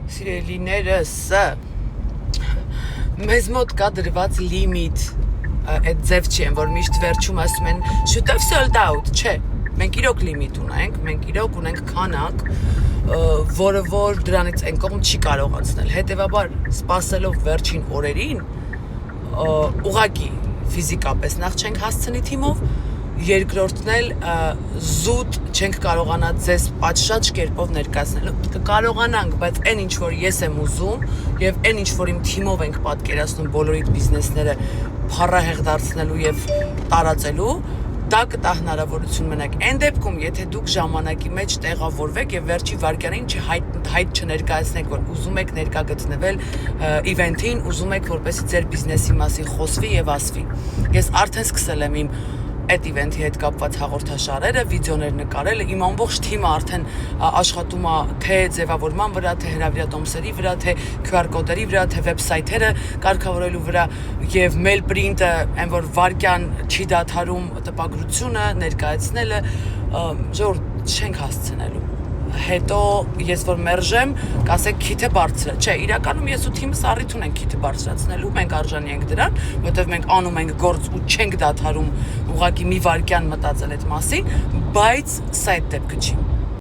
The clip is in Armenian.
Սիրելիներս, մեզ մոտ կա դրված լիմիտ, այդ ձև չի են, որ միշտ վերջում ասում են շուտով sold out, չէ, մենք իրոք լիմիտ ունենք, մենք իրոք ունենք քանակ, որը որ դրանից այն կողմ չի կարողացնել, հետևաբար սպասելով վերջին օրերին, ուղղակի ֆիզիկապես նախ չենք հասցնի թիմով, երկրորդն էլ զուտ չենք կարողանա ձեզ պատշաճ կերպով ներկայացնել, կկարողանանք, բայց այն ինչ որ ես եմ ուզում եւ այն ինչ որ իմ թիմով ենք պատկերացնում բոլորիդ բիզնեսները փառահեղ դարձնելու եւ տարածելու, դա կտա հնարավորություն մենակ այն դեպքում, եթե դուք ժամանակի մեջ տեղավորվեք եւ վերջի վայրկյանին հայտ չներկայացնեք, որ ուզում եք ներկա գտնվել իվենթին, ուզում եք որպեսզի ձեր բիզնեսի մասին խոսվի եւ ասվի։ Ես արդեն սկսել եմ իմ այդ իվենթի հետ կապված հաղորդաշարերը, վիդեոներ նկարել, իմ ամբողջ թիմը արդեն աշխատում է թե ձևավորման վրա, թե հրավիրատոմսերի վրա, թե QR կոդերի վրա, թե վեբսայթերը կարգավորելու վրա եւ mail print-ը, այն որ վարքյան չի դադարում տպագրությունը, ներկայացնելը, ժողովուրդ չենք հասցնելու։ Հետո ես որ մերժեմ, կասեք քիթը բարձր է։ Չէ, իրականում ես ու թիմս առիթ ունենք քիթը բարձրացնելու, մենք արժանի ենք դրան, որովհետև մենք անում ենք գործ ու չենք դադարում ուղղակի մի վայրկյան մտածել այդ մասին, բայց սա այդ դեպքը չի։